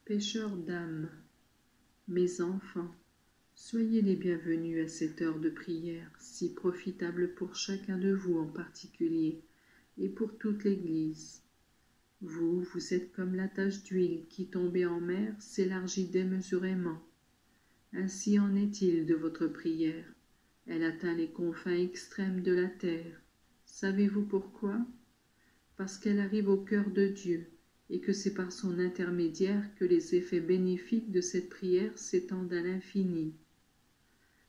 Pêcheurs d'âmes, mes enfants, soyez les bienvenus à cette heure de prière, si profitable pour chacun de vous en particulier, et pour toute l'Église. Vous êtes comme la tache d'huile qui, tombée en mer, s'élargit démesurément. Ainsi en est-il de votre prière. Elle atteint les confins extrêmes de la terre. Savez-vous pourquoi? Parce qu'elle arrive au cœur de Dieu, et que c'est par son intermédiaire que les effets bénéfiques de cette prière s'étendent à l'infini.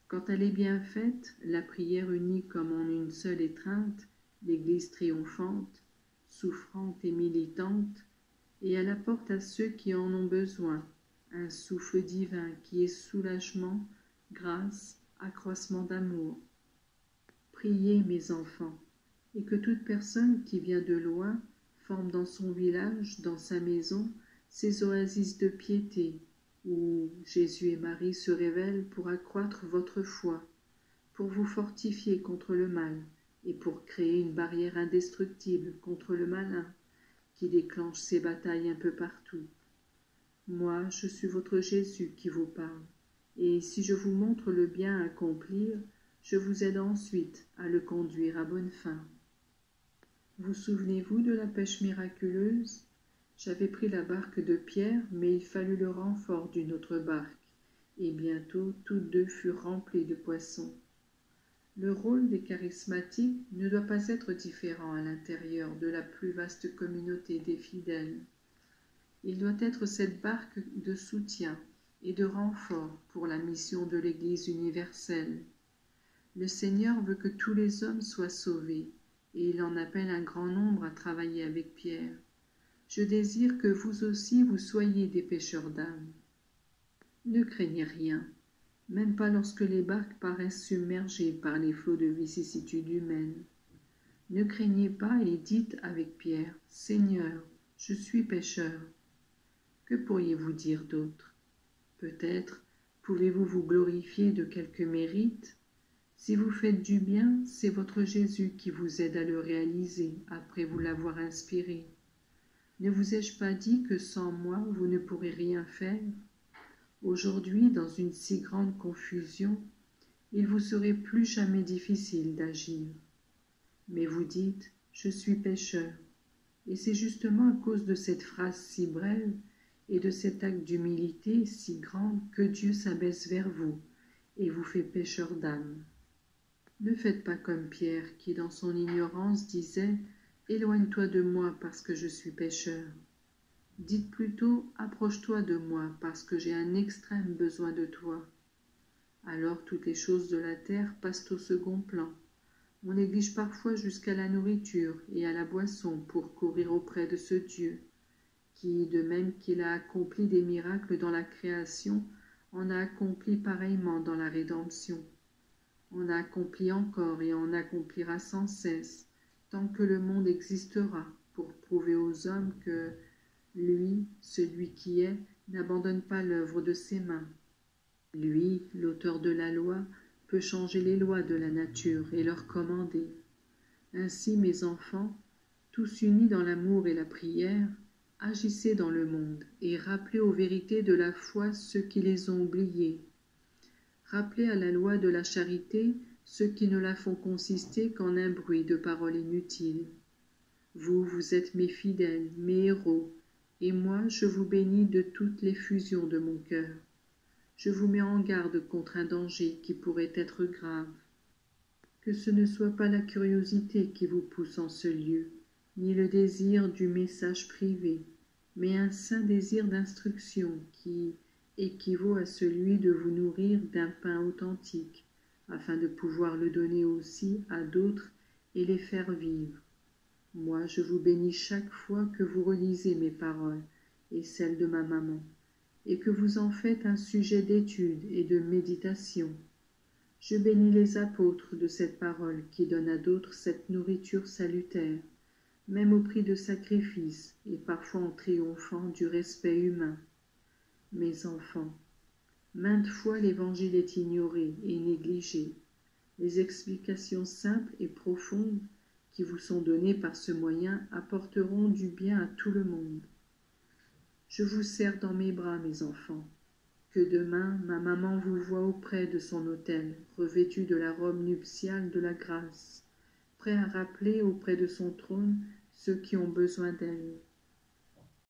Quand elle est bien faite, la prière unie comme en une seule étreinte, l'Église triomphante, souffrante et militante, et elle apporte à ceux qui en ont besoin un souffle divin qui est soulagement, grâce, accroissement d'amour. Priez, mes enfants, et que toute personne qui vient de loin forme dans son village, dans sa maison, ces oasis de piété, où Jésus et Marie se révèlent pour accroître votre foi, pour vous fortifier contre le mal et pour créer une barrière indestructible contre le malin qui déclenche ses batailles un peu partout. Moi, je suis votre Jésus qui vous parle, et si je vous montre le bien à accomplir, je vous aide ensuite à le conduire à bonne fin. Vous souvenez-vous de la pêche miraculeuse? J'avais pris la barque de Pierre, mais il fallut le renfort d'une autre barque, et bientôt toutes deux furent remplies de poissons. Le rôle des charismatiques ne doit pas être différent à l'intérieur de la plus vaste communauté des fidèles. Il doit être cette barque de soutien et de renfort pour la mission de l'Église universelle. Le Seigneur veut que tous les hommes soient sauvés, et il en appelle un grand nombre à travailler avec Pierre. Je désire que vous aussi vous soyez des pêcheurs d'âmes. Ne craignez rien, même pas lorsque les barques paraissent submergées par les flots de vicissitudes humaines. Ne craignez pas et dites avec Pierre, « Seigneur, je suis pécheur. » Que pourriez-vous dire d'autre? Peut-être pouvez-vous vous glorifier de quelque mérite? Si vous faites du bien, c'est votre Jésus qui vous aide à le réaliser après vous l'avoir inspiré. Ne vous ai-je pas dit que sans moi, vous ne pourrez rien faire? Aujourd'hui, dans une si grande confusion, il vous serait plus jamais difficile d'agir. Mais vous dites, « Je suis pécheur ». Et c'est justement à cause de cette phrase si brève et de cet acte d'humilité si grande que Dieu s'abaisse vers vous et vous fait pécheur d'âme. Ne faites pas comme Pierre qui, dans son ignorance, disait « Éloigne-toi de moi parce que je suis pécheur ». Dites plutôt « Approche-toi de moi parce que j'ai un extrême besoin de toi ». Alors toutes les choses de la terre passent au second plan. On néglige parfois jusqu'à la nourriture et à la boisson pour courir auprès de ce Dieu, qui, de même qu'il a accompli des miracles dans la création, en a accompli pareillement dans la rédemption. On a accompli encore et en accomplira sans cesse, tant que le monde existera, pour prouver aux hommes que lui, celui qui est, n'abandonne pas l'œuvre de ses mains. Lui, l'auteur de la loi, peut changer les lois de la nature et leur commander. Ainsi, mes enfants, tous unis dans l'amour et la prière, agissez dans le monde et rappelez aux vérités de la foi ceux qui les ont oubliées. Rappelez à la loi de la charité ceux qui ne la font consister qu'en un bruit de paroles inutiles. Vous êtes mes fidèles, mes héros, et moi je vous bénis de toutes les fusions de mon cœur. Je vous mets en garde contre un danger qui pourrait être grave. Que ce ne soit pas la curiosité qui vous pousse en ce lieu, ni le désir du message privé, mais un saint désir d'instruction qui équivaut à celui de vous nourrir d'un pain authentique, afin de pouvoir le donner aussi à d'autres et les faire vivre. Moi, je vous bénis chaque fois que vous relisez mes paroles et celles de ma maman, et que vous en faites un sujet d'étude et de méditation. Je bénis les apôtres de cette parole qui donnent à d'autres cette nourriture salutaire, même au prix de sacrifices et parfois en triomphant du respect humain. Mes enfants, maintes fois l'Évangile est ignoré et négligé. Les explications simples et profondes qui vous sont données par ce moyen apporteront du bien à tout le monde. Je vous serre dans mes bras, mes enfants. Que demain, ma maman vous voie auprès de son autel, revêtue de la robe nuptiale de la grâce, prêt à rappeler auprès de son trône ceux qui ont besoin d'elle.